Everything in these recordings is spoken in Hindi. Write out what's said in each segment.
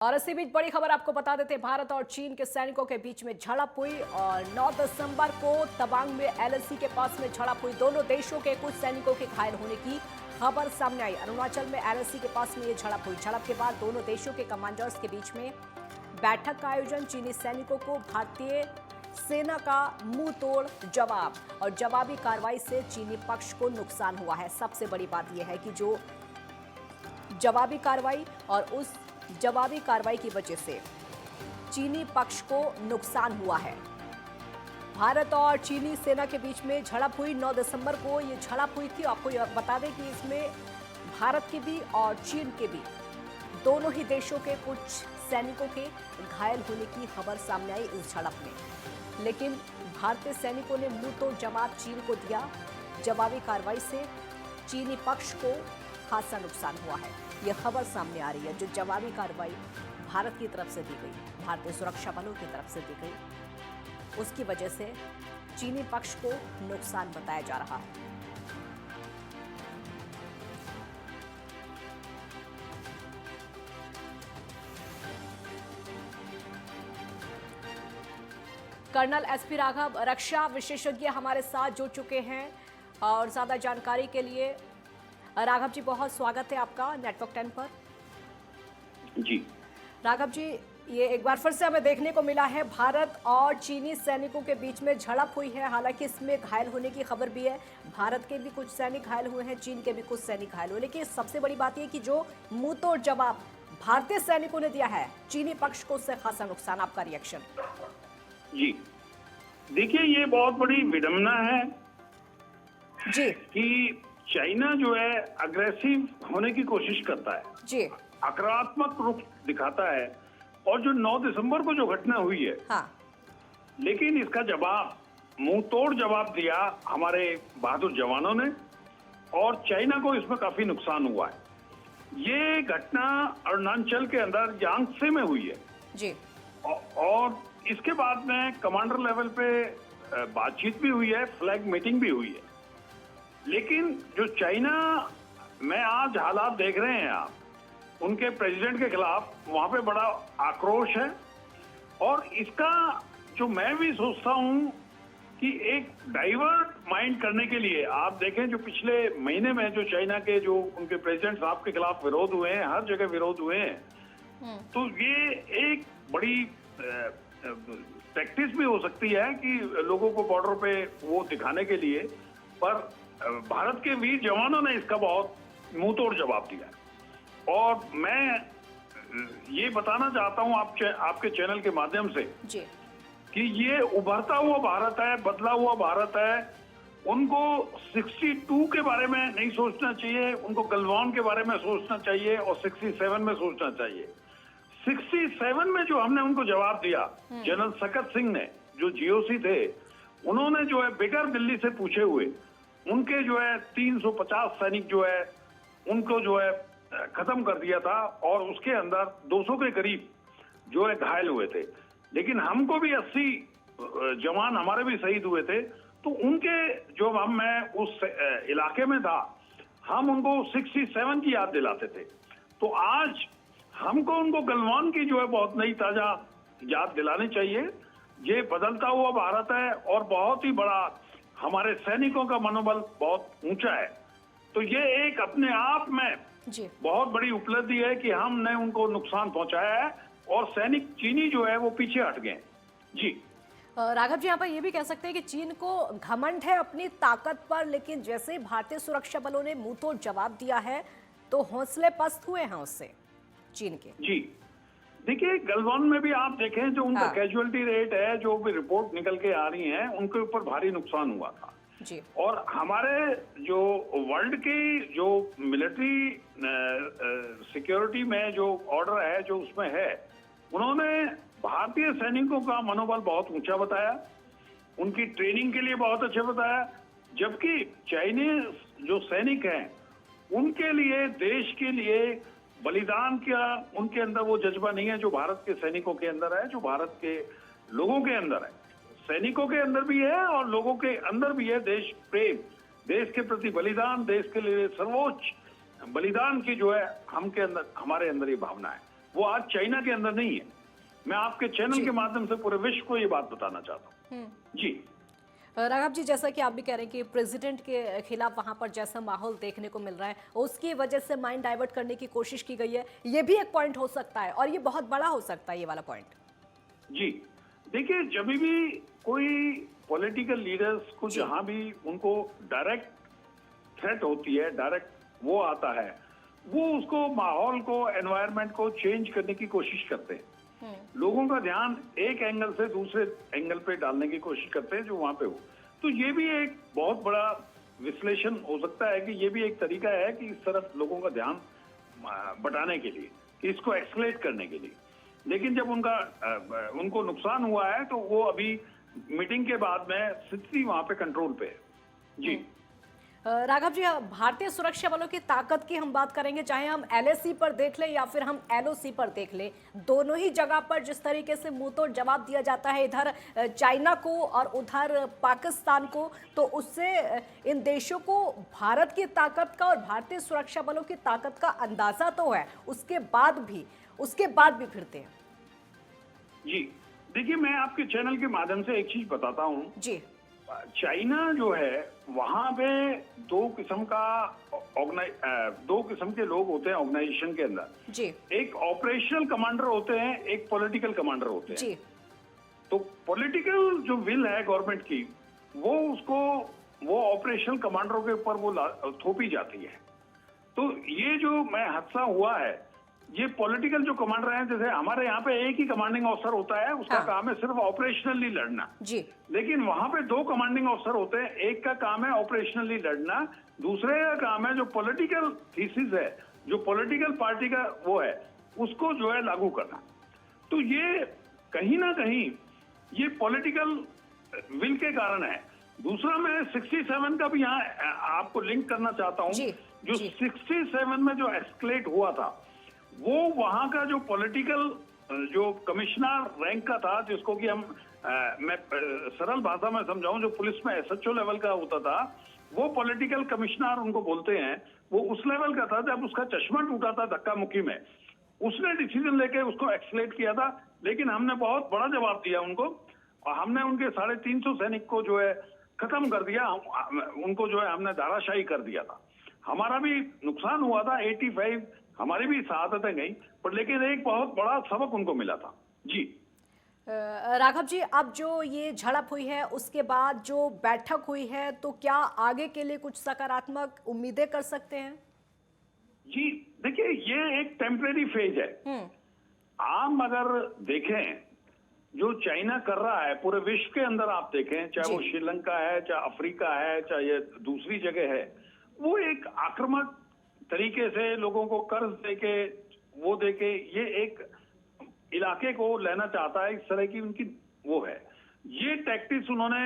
और इसी बीच बड़ी खबर आपको बता देते हैं, भारत और चीन के सैनिकों के बीच में झड़प हुई और 9 दिसंबर को तवांग में एलएसी के पास में झड़प हुई। दोनों देशों के कुछ सैनिकों के घायल होने की खबर सामने आई। अरुणाचल में एलएसी के पास में ये झड़प हुई। झड़प के बाद दोनों देशों के कमांडर्स के बीच में बैठक का आयोजन। चीनी सैनिकों को भारतीय सेना का मुंह तोड़ जवाब और जवाबी कार्रवाई से चीनी पक्ष को नुकसान हुआ है। सबसे बड़ी बात यह है कि जो जवाबी कार्रवाई और उस जवाबी कार्रवाई की वजह से चीनी पक्ष को नुकसान हुआ है। भारत और चीनी सेना के बीच में झड़प हुई। 9 दिसंबर को ये झड़प हुई थी। आपको यह बता दें कि इसमें भारत के भी और चीन के भी दोनों ही देशों के कुछ सैनिकों के घायल होने की खबर सामने आई इस झड़प में। लेकिन भारतीय सैनिकों ने मुंह तोड़ जवाब चीन को दिया। जवाबी कार्रवाई से चीनी पक्ष को खासा नुकसान हुआ है। यह खबर सामने आ रही है। जो जवाबी कार्रवाई भारत की तरफ से दी गई, भारतीय सुरक्षा बलों की तरफ से दी गई, उसकी वजह से चीनी पक्ष को नुकसान बताया जा रहा है। कर्नल एसपी राघव रक्षा विशेषज्ञ हमारे साथ जुड़ चुके हैं और ज्यादा जानकारी के लिए राघव जी बहुत स्वागत है आपका नेटवर्क 10 पर। जी राघव जी, ये एक बार फिर से हमें देखने को मिला है भारत और चीनी सैनिकों के बीच में झड़प हुई है। हालांकि इसमें घायल होने की खबर भी है। भारत के भी कुछ सैनिक घायल हुए हैं, चीन के भी कुछ सैनिक घायल हुए। लेकिन सबसे बड़ी बात यह कि जो मुंह तोड़ जवाब भारतीय सैनिकों ने दिया है, चीनी पक्ष को उससे खासा नुकसान। आपका रिएक्शन? जी देखिए, ये बहुत बड़ी विडंबना है जी कि चाइना जो है अग्रेसिव होने की कोशिश करता है, जी आक्रामक रूप दिखाता है। और जो 9 दिसंबर को जो घटना हुई है, हाँ, लेकिन इसका जवाब मुंह तोड़ जवाब दिया हमारे बहादुर जवानों ने और चाइना को इसमें काफी नुकसान हुआ है। ये घटना अरुणाचल के अंदर यांगत्से में हुई है जी और इसके बाद में कमांडर लेवल पे बातचीत भी हुई है, फ्लैग मीटिंग भी हुई है। लेकिन जो चाइना में आज हालात देख रहे हैं आप, उनके प्रेसिडेंट के खिलाफ वहां पे बड़ा आक्रोश है। और इसका जो मैं भी सोचता हूं कि एक डाइवर्ट माइंड करने के लिए आप देखें, जो पिछले महीने में जो चाइना के जो उनके प्रेसिडेंट साहब के खिलाफ विरोध हुए हैं, हर जगह विरोध हुए हैं, तो ये एक बड़ी प्रैक्टिस भी हो सकती है कि लोगों को बॉर्डर पे वो दिखाने के लिए। पर भारत के वीर जवानों ने इसका बहुत मुंह तोड़ जवाब दिया। और मैं ये बताना चाहता हूं आपके चैनल के माध्यम से जी कि ये उभरता हुआ भारत है, बदला हुआ भारत है। उनको 62 के बारे में नहीं सोचना चाहिए, उनको गलवान के बारे में सोचना चाहिए और 67 में सोचना चाहिए। 67 में जो हमने उनको जवाब दिया, जनरल सकत सिंह ने, जो जीओसी थे, उन्होंने जो है बिगर दिल्ली से पूछे हुए उनके जो है 350 सैनिक जो है उनको जो है खत्म कर दिया था और उसके अंदर 200 के करीब जो है घायल हुए थे। लेकिन हमको भी 80 जवान हमारे भी शहीद हुए थे। तो उनके जो मैं उस इलाके में था, हम उनको 67 की याद दिलाते थे। तो आज हमको उनको गलवान की जो है बहुत नई ताजा याद दिलानी चाहिए। ये बदलता हुआ भारत है और बहुत ही बड़ा, हमारे सैनिकों का मनोबल बहुत ऊंचा है। तो ये एक अपने आप में जी बहुत बड़ी उपलब्धि है कि हमने उनको नुकसान पहुंचाया है और सैनिक चीनी जो है वो पीछे हट गए। जी राघव जी, यहाँ पर ये भी कह सकते हैं कि चीन को घमंड है अपनी ताकत पर, लेकिन जैसे भारतीय सुरक्षा बलों ने मुंह तोड़ जवाब दिया है तो हौसले पस्त हुए हैं उससे चीन के। जी देखिए, गलवान में भी आप देखें, जो उनका कैजुअलिटी रेट है, जो भी रिपोर्ट निकल के आ रही है, उनके ऊपर भारी नुकसान हुआ था जी। और हमारे जो वर्ल्ड की जो मिलिट्री सिक्योरिटी में जो ऑर्डर है, जो उसमें है, उन्होंने भारतीय सैनिकों का मनोबल बहुत ऊंचा बताया, उनकी ट्रेनिंग के लिए बहुत अच्छा बताया। जबकि चाइनीज जो सैनिक हैं, उनके लिए, देश के लिए बलिदान का उनके अंदर वो जज्बा नहीं है जो भारत के सैनिकों के अंदर है, जो भारत के लोगों के अंदर है। सैनिकों के अंदर भी है और लोगों के अंदर भी है देश प्रेम, देश के प्रति बलिदान, देश के लिए सर्वोच्च बलिदान की जो है हमके अंदर, हमारे अंदर ये भावना है। वो आज चाइना के अंदर नहीं है। मैं आपके चैनल के माध्यम से पूरे विश्व को ये बात बताना चाहता हूँ। जी राघव जी, जैसा कि आप भी कह रहे हैं कि प्रेसिडेंट के खिलाफ वहां पर जैसा माहौल देखने को मिल रहा है उसकी वजह से माइंड डाइवर्ट करने की कोशिश की गई है, ये भी एक पॉइंट हो सकता है और ये बहुत बड़ा हो सकता है ये वाला पॉइंट। जी देखिए, जब भी कोई पॉलिटिकल लीडर्स को जहां भी उनको डायरेक्ट थ्रेट होती है, डायरेक्ट वो आता है, वो उसको माहौल को, एनवायरनमेंट को चेंज करने की कोशिश करते हैं। लोगों का ध्यान एक एंगल से दूसरे एंगल पे डालने की कोशिश करते हैं जो वहां पे हो। तो ये भी एक बहुत बड़ा विश्लेषण हो सकता है कि ये भी एक तरीका है कि इस तरफ लोगों का ध्यान बटाने के लिए, कि इसको एक्सलेट करने के लिए। लेकिन जब उनको नुकसान हुआ है तो वो अभी मीटिंग के बाद में स्थिति वहां पे कंट्रोल पे है। जी राघव जी, भारतीय सुरक्षा बलों की ताकत की हम बात करेंगे, चाहे हम एलएसी पर देख लें या फिर हम एलओसी पर देख लें, दोनों ही जगह पर जिस तरीके से मुंह तोड़ जवाब दिया जाता है इधर चाइना को और उधर पाकिस्तान को, तो उससे इन देशों को भारत की ताकत का और भारतीय सुरक्षा बलों की ताकत का अंदाजा तो है, उसके बाद भी फिरते हैं। जी देखिए, मैं आपके चैनल के माध्यम से एक चीज बताता हूँ जी। चाइना जो है वहां पे दो किस्म के लोग होते हैं ऑर्गेनाइजेशन के अंदर। जी। एक ऑपरेशनल कमांडर होते हैं, एक पॉलिटिकल कमांडर होते हैं। जी। तो पॉलिटिकल जो विल है गवर्नमेंट की, वो ऑपरेशनल कमांडरों के ऊपर वो थोपी जाती है। तो ये जो हादसा हुआ है, ये पॉलिटिकल जो कमांडर हैं, जैसे हमारे यहाँ पे एक ही कमांडिंग ऑफिसर होता है, उसका काम है सिर्फ ऑपरेशनली लड़ना। जी। लेकिन वहां पे दो कमांडिंग ऑफिसर होते हैं, एक का काम है ऑपरेशनली लड़ना, दूसरे का काम है जो पॉलिटिकल थीसिस है, जो पॉलिटिकल पार्टी का वो है, उसको जो है लागू करना। तो ये कहीं ना कहीं ये पॉलिटिकल विल के कारण है। दूसरा, मैं 67 का भी यहाँ आपको लिंक करना चाहता हूँ। जो 67 में जो एस्केलेट हुआ था, वो वहां का जो पॉलिटिकल जो कमिश्नर रैंक का था, जिसको कि मैं सरल भाषा में समझाऊं, जो पुलिस में एसएचओ लेवल का होता था, वो पॉलिटिकल कमिश्नर उनको बोलते हैं, वो उस लेवल का था। जब उसका चश्मा टूटा था धक्का मुक्की में, उसने डिसीजन लेके उसको एक्सलेट किया था। लेकिन हमने बहुत बड़ा जवाब दिया उनको, और हमने उनके 350 सैनिक को जो है खत्म कर दिया। उनको जो है हमने धाराशाही कर दिया था। हमारा भी नुकसान हुआ था, 85 हमारी भी शहादतें गई, पर लेकिन एक बहुत बड़ा सबक उनको मिला था। जी राघव जी, अब जो ये झड़प हुई है उसके बाद जो बैठक हुई है, तो क्या आगे के लिए कुछ सकारात्मक उम्मीदें कर सकते हैं? जी देखिए, ये एक टेम्परेरी फेज है। आम अगर देखें जो चाइना कर रहा है पूरे विश्व के अंदर, आप देखें, चाहे वो श्रीलंका है, चाहे अफ्रीका है, चाहे ये दूसरी जगह है, वो एक आक्रामक तरीके से लोगों को कर्ज देके, वो देके ये एक इलाके को लेना चाहता है। इस तरह की उनकी वो है। ये टैक्टिक्स उन्होंने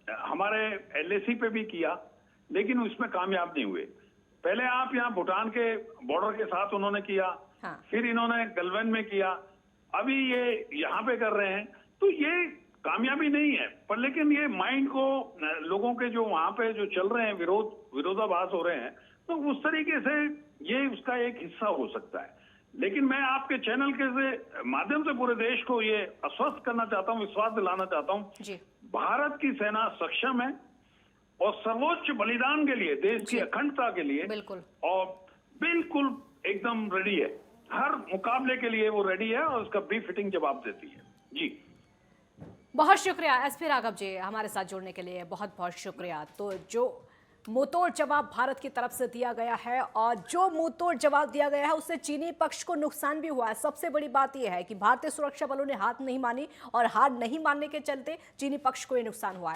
हमारे एलएसी पे भी किया, लेकिन उसमें कामयाब नहीं हुए। पहले आप यहाँ भूटान के बॉर्डर के साथ उन्होंने किया। हाँ। फिर इन्होंने गलवान में किया, अभी ये यहाँ पे कर रहे हैं। तो ये कामयाबी नहीं है, पर लेकिन ये माइंड को लोगों के जो वहां पे जो चल रहे हैं विरोधाभास हो रहे हैं, तो उस तरीके से ये उसका एक हिस्सा हो सकता है। लेकिन मैं आपके चैनल के माध्यम से पूरे देश को ये आश्वस्त करना चाहता हूँ, विश्वास दिलाना चाहता हूँ, भारत की सेना सक्षम है और सर्वोच्च बलिदान के लिए, देश की अखंडता के लिए और बिल्कुल एकदम रेडी है। हर मुकाबले के लिए वो रेडी है और उसका बी फिटिंग जवाब देती है। जी बहुत शुक्रिया एसपी राघव जी, हमारे साथ जुड़ने के लिए बहुत बहुत शुक्रिया। तो जो मुंहतोड़ जवाब भारत की तरफ से दिया गया है और जो मुंहतोड़ जवाब दिया गया है उससे चीनी पक्ष को नुकसान भी हुआ है। सबसे बड़ी बात यह है कि भारतीय सुरक्षा बलों ने हाथ नहीं मानी और हार नहीं मानने के चलते चीनी पक्ष को ये नुकसान हुआ है।